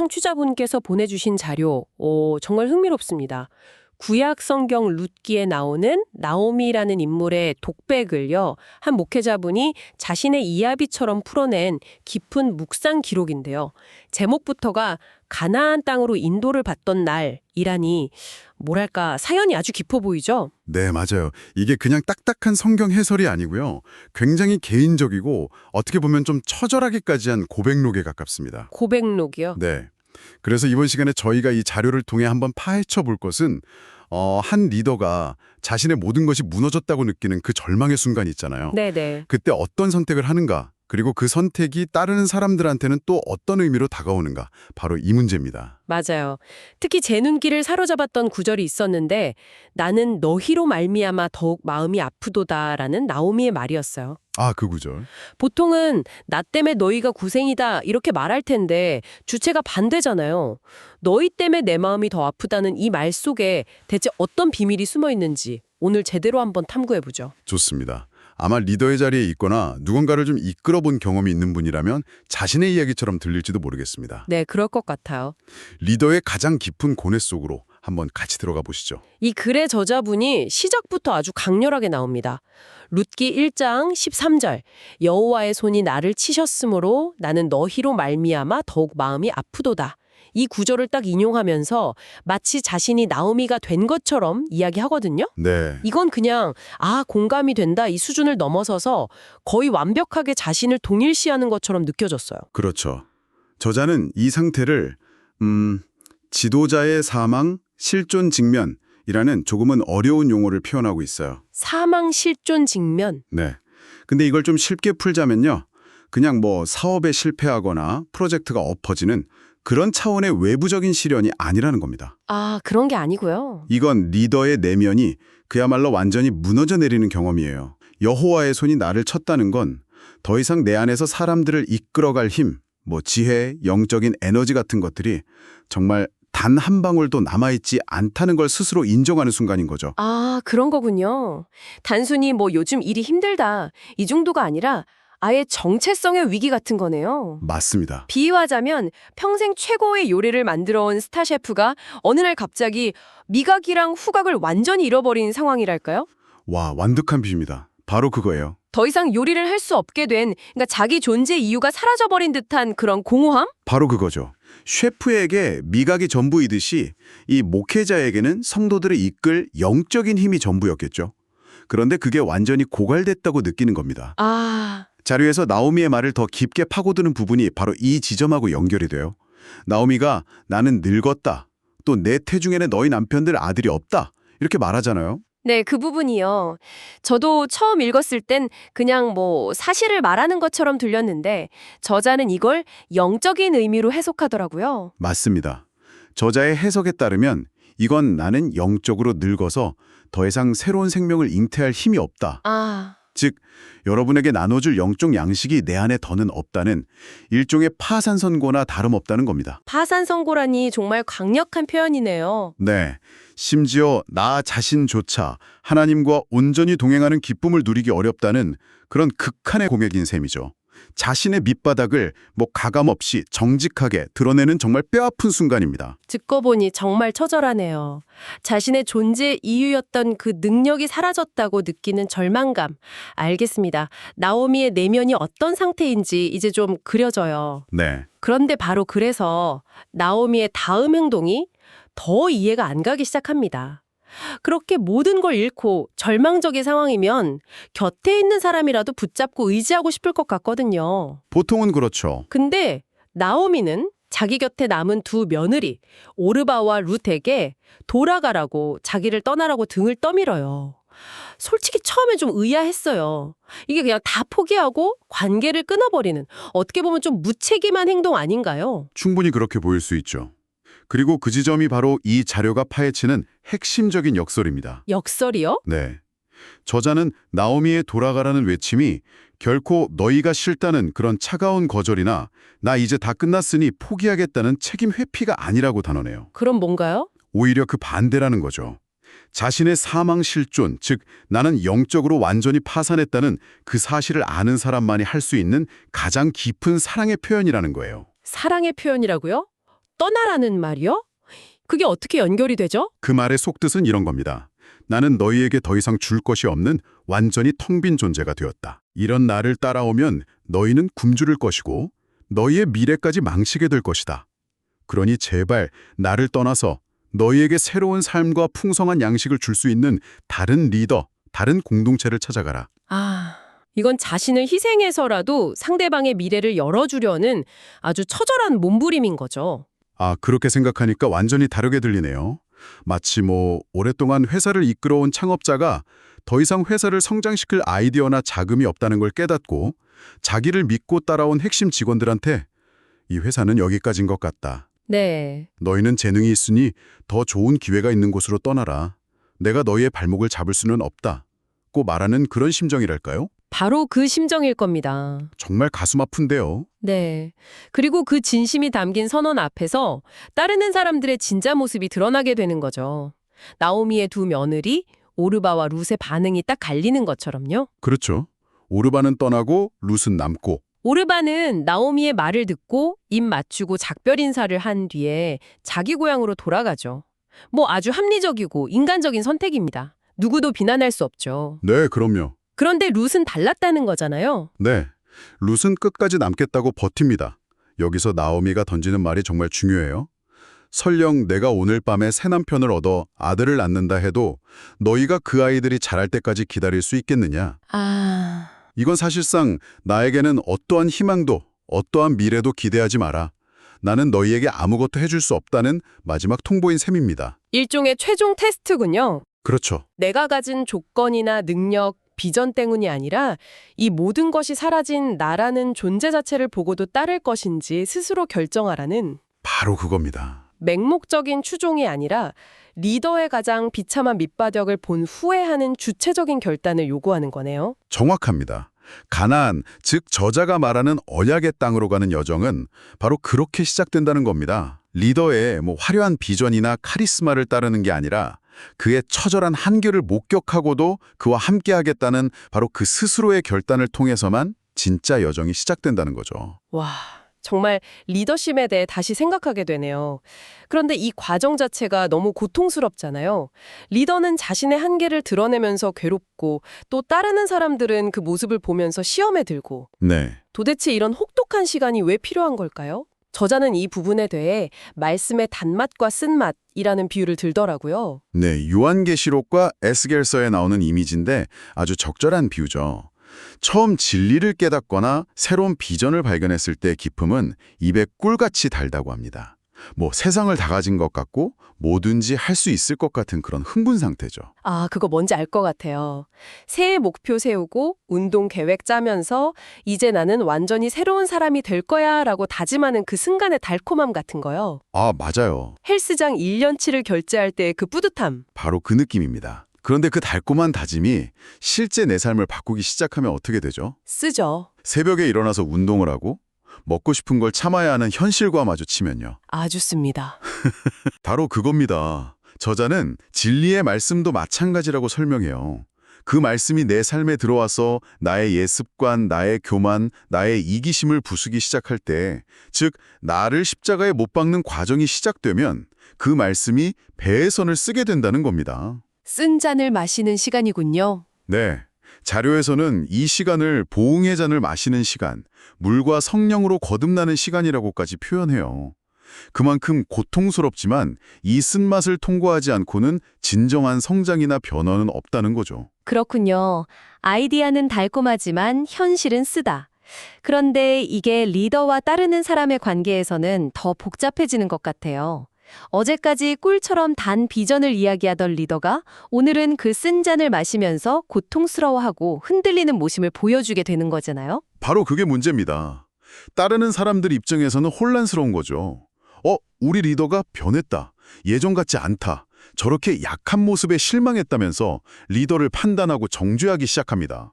청취자분께서 보내주신 자료, 정말 흥미롭습니다. 구약 성경 룻기에 나오는 나오미라는 인물의 독백을요, 한 목회자분이 자신의 이야기처럼 풀어낸 깊은 묵상 기록인데요. 제목부터가 가나안 땅으로 인도를 받던 날이라니, 뭐랄까, 사연이 아주 깊어 보이죠? 네, 맞아요. 이게 그냥 딱딱한 성경 해설이 아니고요. 굉장히 개인적이고 어떻게 보면 좀 처절하기까지 한 고백록에 가깝습니다. 고백록이요? 네. 그래서 이번 시간에 저희가 이 자료를 통해 한번 파헤쳐 볼 것은 한 리더가 자신의 모든 것이 무너졌다고 느끼는 그 절망의 순간이 있잖아요. 네네. 그때 어떤 선택을 하는가, 그리고 그 선택이 따르는 사람들한테는 또 어떤 의미로 다가오는가, 바로 이 문제입니다. 맞아요. 특히 제 눈길을 사로잡았던 구절이 있었는데 나는 너희로 말미암아 더욱 마음이 아프도다라는 나오미의 말이었어요. 아, 그 구절. 보통은 나 때문에 너희가 고생이다 이렇게 말할 텐데 주체가 반대잖아요. 너희 때문에 내 마음이 더 아프다는 이 말 속에 대체 어떤 비밀이 숨어 있는지 오늘 제대로 한번 탐구해보죠. 좋습니다. 아마 리더의 자리에 있거나 누군가를 좀 이끌어 본 경험이 있는 분이라면 자신의 이야기처럼 들릴지도 모르겠습니다. 네, 그럴 것 같아요. 리더의 가장 깊은 고뇌 속으로 한번 같이 들어가 보시죠. 이 글의 저자분이 시작부터 아주 강렬하게 나옵니다. 룻기 1장 13절 여호와의 손이 나를 치셨으므로 나는 너희로 말미암아 더욱 마음이 아프도다. 이 구절을 딱 인용하면서 마치 자신이 나오미가 된 것처럼 이야기하거든요. 네. 이건 그냥 공감이 된다 이 수준을 넘어서서 거의 완벽하게 자신을 동일시하는 것처럼 느껴졌어요. 그렇죠. 저자는 이 상태를 지도자의 사망, 실존 직면이라는 조금은 어려운 용어를 표현하고 있어요. 사망 실존 직면. 네. 근데 이걸 좀 쉽게 풀자면요. 그냥 뭐 사업에 실패하거나 프로젝트가 엎어지는 그런 차원의 외부적인 시련이 아니라는 겁니다. 그런 게 아니고요. 이건 리더의 내면이 그야말로 완전히 무너져 내리는 경험이에요. 여호와의 손이 나를 쳤다는 건 더 이상 내 안에서 사람들을 이끌어갈 힘, 지혜, 영적인 에너지 같은 것들이 정말 단 한 방울도 남아있지 않다는 걸 스스로 인정하는 순간인 거죠. 그런 거군요. 단순히 요즘 일이 힘들다 이 정도가 아니라 아예 정체성의 위기 같은 거네요. 맞습니다. 비유하자면 평생 최고의 요리를 만들어온 스타 셰프가 어느 날 갑자기 미각이랑 후각을 완전히 잃어버린 상황이랄까요? 와, 완벽한 비유입니다. 바로 그거예요. 더 이상 요리를 할 수 없게 된, 그러니까 자기 존재 이유가 사라져버린 듯한 그런 공허함? 바로 그거죠. 셰프에게 미각이 전부이듯이 이 목회자에게는 성도들을 이끌 영적인 힘이 전부였겠죠. 그런데 그게 완전히 고갈됐다고 느끼는 겁니다. 자료에서 나오미의 말을 더 깊게 파고드는 부분이 바로 이 지점하고 연결이 돼요. 나오미가 나는 늙었다. 또 내 태중에는 너희 남편들 아들이 없다. 이렇게 말하잖아요. 네, 그 부분이요. 저도 처음 읽었을 땐 그냥 사실을 말하는 것처럼 들렸는데 저자는 이걸 영적인 의미로 해석하더라고요. 맞습니다. 저자의 해석에 따르면 이건 나는 영적으로 늙어서 더 이상 새로운 생명을 잉태할 힘이 없다. 즉, 여러분에게 나눠줄 영적 양식이 내 안에 더는 없다는 일종의 파산선고나 다름없다는 겁니다. 파산선고라니 정말 강력한 표현이네요. 네, 심지어 나 자신조차 하나님과 온전히 동행하는 기쁨을 누리기 어렵다는 그런 극한의 고백인 셈이죠. 자신의 밑바닥을 가감없이 정직하게 드러내는 정말 뼈아픈 순간입니다. 듣고 보니 정말 처절하네요. 자신의 존재 이유였던 그 능력이 사라졌다고 느끼는 절망감. 알겠습니다. 나오미의 내면이 어떤 상태인지 이제 좀 그려져요. 네. 그런데 바로 그래서 나오미의 다음 행동이 더 이해가 안 가기 시작합니다. 그렇게 모든 걸 잃고 절망적인 상황이면 곁에 있는 사람이라도 붙잡고 의지하고 싶을 것 같거든요. 보통은 그렇죠. 근데 나오미는 자기 곁에 남은 두 며느리 오르바와 룻에게 돌아가라고 자기를 떠나라고 등을 떠밀어요. 솔직히 처음엔 좀 의아했어요. 이게 그냥 다 포기하고 관계를 끊어버리는 어떻게 보면 좀 무책임한 행동 아닌가요? 충분히 그렇게 보일 수 있죠. 그리고 그 지점이 바로 이 자료가 파헤치는 핵심적인 역설입니다. 역설이요? 네. 저자는 나오미의 돌아가라는 외침이 결코 너희가 싫다는 그런 차가운 거절이나 나 이제 다 끝났으니 포기하겠다는 책임 회피가 아니라고 단언해요. 그럼 뭔가요? 오히려 그 반대라는 거죠. 자신의 사망 실존, 즉 나는 영적으로 완전히 파산했다는 그 사실을 아는 사람만이 할 수 있는 가장 깊은 사랑의 표현이라는 거예요. 사랑의 표현이라고요? 떠나라는 말이요? 그게 어떻게 연결이 되죠? 그 말의 속뜻은 이런 겁니다. 나는 너희에게 더 이상 줄 것이 없는 완전히 텅 빈 존재가 되었다. 이런 나를 따라오면 너희는 굶주릴 것이고 너희의 미래까지 망치게 될 것이다. 그러니 제발 나를 떠나서 너희에게 새로운 삶과 풍성한 양식을 줄 수 있는 다른 리더, 다른 공동체를 찾아가라. 이건 자신을 희생해서라도 상대방의 미래를 열어주려는 아주 처절한 몸부림인 거죠. 그렇게 생각하니까 완전히 다르게 들리네요. 마치 오랫동안 회사를 이끌어온 창업자가 더 이상 회사를 성장시킬 아이디어나 자금이 없다는 걸 깨닫고 자기를 믿고 따라온 핵심 직원들한테 이 회사는 여기까지인 것 같다. 네. 너희는 재능이 있으니 더 좋은 기회가 있는 곳으로 떠나라. 내가 너희의 발목을 잡을 수는 없다. 고 말하는 그런 심정이랄까요? 바로 그 심정일 겁니다. 정말 가슴 아픈데요. 네. 그리고 그 진심이 담긴 선언 앞에서 따르는 사람들의 진짜 모습이 드러나게 되는 거죠. 나오미의 두 며느리, 오르바와 룻의 반응이 딱 갈리는 것처럼요. 그렇죠. 오르바는 떠나고 룻은 남고. 오르바는 나오미의 말을 듣고 입 맞추고 작별 인사를 한 뒤에 자기 고향으로 돌아가죠. 아주 합리적이고 인간적인 선택입니다. 누구도 비난할 수 없죠. 네, 그럼요. 그런데 룻은 달랐다는 거잖아요. 네, 룻은 끝까지 남겠다고 버팁니다. 여기서 나오미가 던지는 말이 정말 중요해요. 설령 내가 오늘 밤에 새 남편을 얻어 아들을 낳는다 해도 너희가 그 아이들이 자랄 때까지 기다릴 수 있겠느냐? 이건 사실상 나에게는 어떠한 희망도 어떠한 미래도 기대하지 마라. 나는 너희에게 아무것도 해줄 수 없다는 마지막 통보인 셈입니다. 일종의 최종 테스트군요. 그렇죠. 내가 가진 조건이나 능력, 비전 때문이 아니라 이 모든 것이 사라진 나라는 존재 자체를 보고도 따를 것인지 스스로 결정하라는 바로 그겁니다. 맹목적인 추종이 아니라 리더의 가장 비참한 밑바닥을 본 후에 하는 주체적인 결단을 요구하는 거네요. 정확합니다. 가나안, 즉 저자가 말하는 언약의 땅으로 가는 여정은 바로 그렇게 시작된다는 겁니다. 리더의 화려한 비전이나 카리스마를 따르는 게 아니라 그의 처절한 한계를 목격하고도 그와 함께하겠다는 바로 그 스스로의 결단을 통해서만 진짜 여정이 시작된다는 거죠. 와, 정말 리더십에 대해 다시 생각하게 되네요. 그런데 이 과정 자체가 너무 고통스럽잖아요. 리더는 자신의 한계를 드러내면서 괴롭고 또 따르는 사람들은 그 모습을 보면서 시험에 들고 네. 도대체 이런 혹독한 시간이 왜 필요한 걸까요? 저자는 이 부분에 대해 말씀의 단맛과 쓴맛이라는 비유를 들더라고요. 네, 요한계시록과 에스겔서에 나오는 이미지인데 아주 적절한 비유죠. 처음 진리를 깨닫거나 새로운 비전을 발견했을 때의 기쁨은 입에 꿀같이 달다고 합니다. 세상을 다 가진 것 같고 뭐든지 할 수 있을 것 같은 그런 흥분 상태죠. 그거 뭔지 알 것 같아요. 새해 목표 세우고 운동 계획 짜면서 이제 나는 완전히 새로운 사람이 될 거야 라고 다짐하는 그 순간의 달콤함 같은 거요. 맞아요. 헬스장 1년치를 결제할 때의 그 뿌듯함. 바로 그 느낌입니다. 그런데 그 달콤한 다짐이 실제 내 삶을 바꾸기 시작하면 어떻게 되죠? 쓰죠. 새벽에 일어나서 운동을 하고 먹고 싶은 걸 참아야 하는 현실과 마주치면요. 아주 씁니다. 바로 그겁니다. 저자는 진리의 말씀도 마찬가지라고 설명해요. 그 말씀이 내 삶에 들어와서 나의 예습관, 나의 교만, 나의 이기심을 부수기 시작할 때, 즉 나를 십자가에 못 박는 과정이 시작되면 그 말씀이 배의 선을 쓰게 된다는 겁니다. 쓴 잔을 마시는 시간이군요. 네. 자료에서는 이 시간을 보응의 잔을 마시는 시간, 물과 성령으로 거듭나는 시간이라고까지 표현해요. 그만큼 고통스럽지만 이 쓴맛을 통과하지 않고는 진정한 성장이나 변화는 없다는 거죠. 그렇군요. 아이디어는 달콤하지만 현실은 쓰다. 그런데 이게 리더와 따르는 사람의 관계에서는 더 복잡해지는 것 같아요. 어제까지 꿀처럼 단 비전을 이야기하던 리더가 오늘은 그 쓴 잔을 마시면서 고통스러워하고 흔들리는 모습을 보여주게 되는 거잖아요. 바로 그게 문제입니다. 따르는 사람들 입장에서는 혼란스러운 거죠. 우리 리더가 변했다. 예전 같지 않다. 저렇게 약한 모습에 실망했다면서 리더를 판단하고 정죄하기 시작합니다.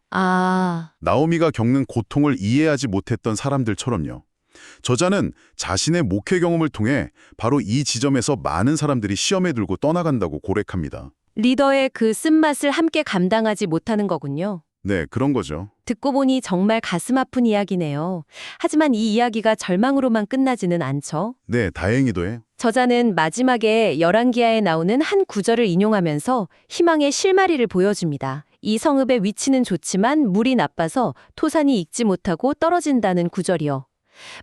나오미가 겪는 고통을 이해하지 못했던 사람들처럼요. 저자는 자신의 목회 경험을 통해 바로 이 지점에서 많은 사람들이 시험에 들고 떠나간다고 고백합니다. 리더의 그 쓴맛을 함께 감당하지 못하는 거군요. 네, 그런 거죠. 듣고 보니 정말 가슴 아픈 이야기네요. 하지만 이 이야기가 절망으로만 끝나지는 않죠. 네, 다행히도 해. 저자는 마지막에 열왕기하에 나오는 한 구절을 인용하면서 희망의 실마리를 보여줍니다. 이 성읍의 위치는 좋지만 물이 나빠서 토산이 익지 못하고 떨어진다는 구절이요.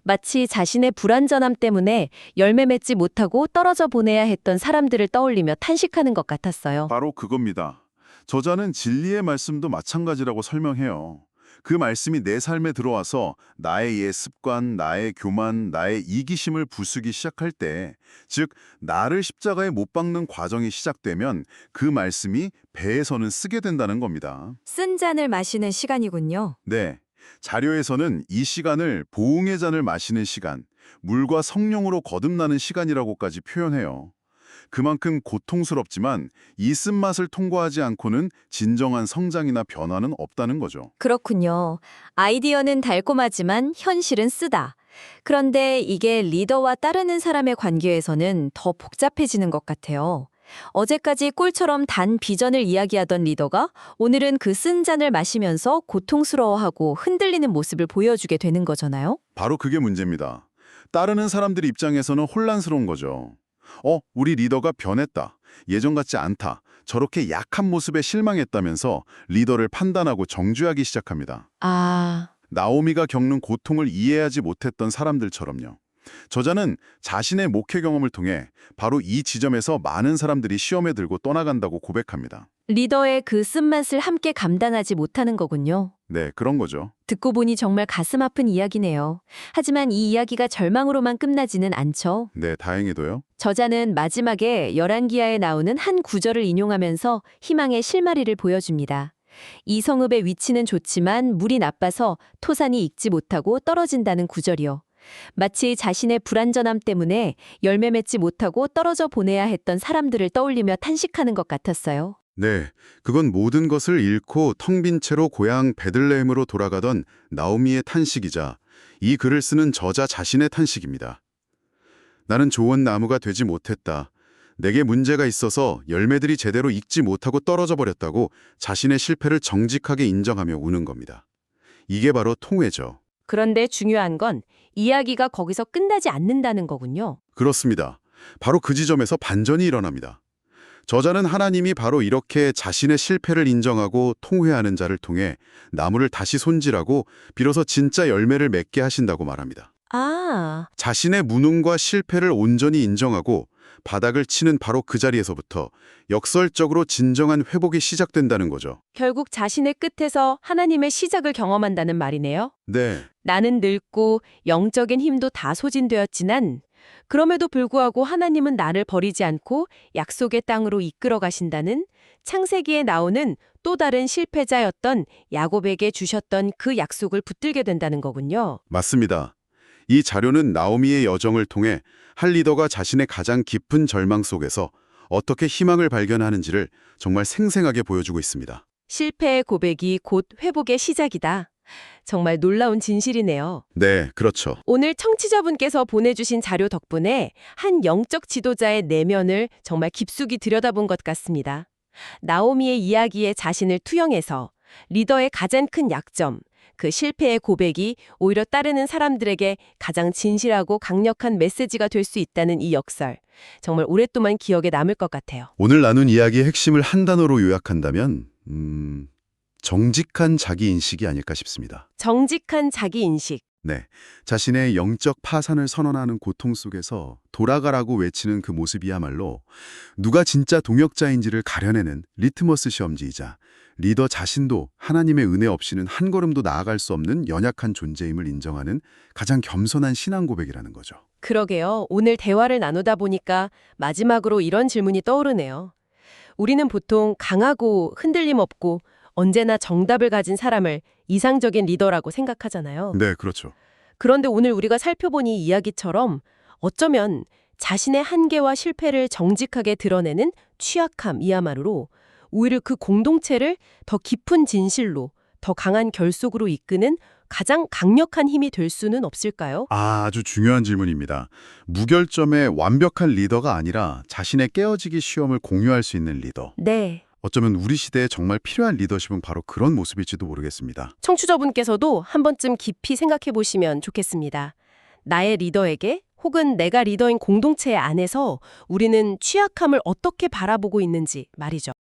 마치 자신의 불완전함 때문에 열매 맺지 못하고 떨어져 보내야 했던 사람들을 떠올리며 탄식하는 것 같았어요. 바로 그겁니다. 저자는 진리의 말씀도 마찬가지라고 설명해요. 그 말씀이 내 삶에 들어와서 나의 옛 습관, 나의 교만, 나의 이기심을 부수기 시작할 때, 즉 나를 십자가에 못 박는 과정이 시작되면 그 말씀이 배에서는 쓰게 된다는 겁니다. 쓴 잔을 마시는 시간이군요. 네, 자료에서는 이 시간을 보응의 잔을 마시는 시간, 물과 성령으로 거듭나는 시간이라고까지 표현해요. 그만큼 고통스럽지만 이 쓴맛을 통과하지 않고는 진정한 성장이나 변화는 없다는 거죠. 그렇군요. 아이디어는 달콤하지만 현실은 쓰다. 그런데 이게 리더와 따르는 사람의 관계에서는 더 복잡해지는 것 같아요. 어제까지 꿀처럼 단 비전을 이야기하던 리더가 오늘은 그 쓴 잔을 마시면서 고통스러워하고 흔들리는 모습을 보여주게 되는 거잖아요. 바로 그게 문제입니다. 따르는 사람들 입장에서는 혼란스러운 거죠. 우리 리더가 변했다. 예전 같지 않다. 저렇게 약한 모습에 실망했다면서 리더를 판단하고 정죄하기 시작합니다. 나오미가 겪는 고통을 이해하지 못했던 사람들처럼요. 저자는 자신의 목회 경험을 통해 바로 이 지점에서 많은 사람들이 시험에 들고 떠나간다고 고백합니다. 리더의 그 쓴맛을 함께 감당하지 못하는 거군요. 네, 그런 거죠. 듣고 보니 정말 가슴 아픈 이야기네요. 하지만 이 이야기가 절망으로만 끝나지는 않죠. 네, 다행히도요. 저자는 마지막에 열왕기하에 나오는 한 구절을 인용하면서 희망의 실마리를 보여줍니다. 이 성읍의 위치는 좋지만 물이 나빠서 토산이 익지 못하고 떨어진다는 구절이요. 마치 자신의 불완전함 때문에 열매 맺지 못하고 떨어져 보내야 했던 사람들을 떠올리며 탄식하는 것 같았어요. 네, 그건 모든 것을 잃고 텅 빈 채로 고향 베들레헴으로 돌아가던 나오미의 탄식이자 이 글을 쓰는 저자 자신의 탄식입니다. 나는 좋은 나무가 되지 못했다. 내게 문제가 있어서 열매들이 제대로 익지 못하고 떨어져 버렸다고 자신의 실패를 정직하게 인정하며 우는 겁니다. 이게 바로 통회죠. 그런데 중요한 건 이야기가 거기서 끝나지 않는다는 거군요. 그렇습니다. 바로 그 지점에서 반전이 일어납니다. 저자는 하나님이 바로 이렇게 자신의 실패를 인정하고 통회하는 자를 통해 나무를 다시 손질하고 비로소 진짜 열매를 맺게 하신다고 말합니다. 자신의 무능과 실패를 온전히 인정하고 바닥을 치는 바로 그 자리에서부터 역설적으로 진정한 회복이 시작된다는 거죠. 결국 자신의 끝에서 하나님의 시작을 경험한다는 말이네요. 네, 나는 늙고 영적인 힘도 다 소진되었지만 그럼에도 불구하고 하나님은 나를 버리지 않고 약속의 땅으로 이끌어 가신다는 창세기에 나오는 또 다른 실패자였던 야곱에게 주셨던 그 약속을 붙들게 된다는 거군요. 맞습니다. 이 자료는 나오미의 여정을 통해 한 리더가 자신의 가장 깊은 절망 속에서 어떻게 희망을 발견하는지를 정말 생생하게 보여주고 있습니다. 실패의 고백이 곧 회복의 시작이다. 정말 놀라운 진실이네요. 네, 그렇죠. 오늘 청취자분께서 보내주신 자료 덕분에 한 영적 지도자의 내면을 정말 깊숙이 들여다본 것 같습니다. 나오미의 이야기에 자신을 투영해서 리더의 가장 큰 약점, 그 실패의 고백이 오히려 따르는 사람들에게 가장 진실하고 강력한 메시지가 될 수 있다는 이 역설. 정말 오랫동안 기억에 남을 것 같아요. 오늘 나눈 이야기의 핵심을 한 단어로 요약한다면 정직한 자기인식이 아닐까 싶습니다. 정직한 자기인식. 네, 자신의 영적 파산을 선언하는 고통 속에서 돌아가라고 외치는 그 모습이야말로 누가 진짜 동역자인지를 가려내는 리트머스 시험지이자 리더 자신도 하나님의 은혜 없이는 한 걸음도 나아갈 수 없는 연약한 존재임을 인정하는 가장 겸손한 신앙 고백이라는 거죠. 그러게요. 오늘 대화를 나누다 보니까 마지막으로 이런 질문이 떠오르네요. 우리는 보통 강하고 흔들림 없고 언제나 정답을 가진 사람을 이상적인 리더라고 생각하잖아요. 네, 그렇죠. 그런데 오늘 우리가 살펴보니 이야기처럼 어쩌면 자신의 한계와 실패를 정직하게 드러내는 취약함이야말로 오히려 그 공동체를 더 깊은 진실로, 더 강한 결속으로 이끄는 가장 강력한 힘이 될 수는 없을까요? 아주 중요한 질문입니다. 무결점의 완벽한 리더가 아니라 자신의 깨어지기 시험을 공유할 수 있는 리더. 네. 어쩌면 우리 시대에 정말 필요한 리더십은 바로 그런 모습일지도 모르겠습니다. 청취자분께서도 한 번쯤 깊이 생각해 보시면 좋겠습니다. 나의 리더에게 혹은 내가 리더인 공동체 안에서 우리는 취약함을 어떻게 바라보고 있는지 말이죠.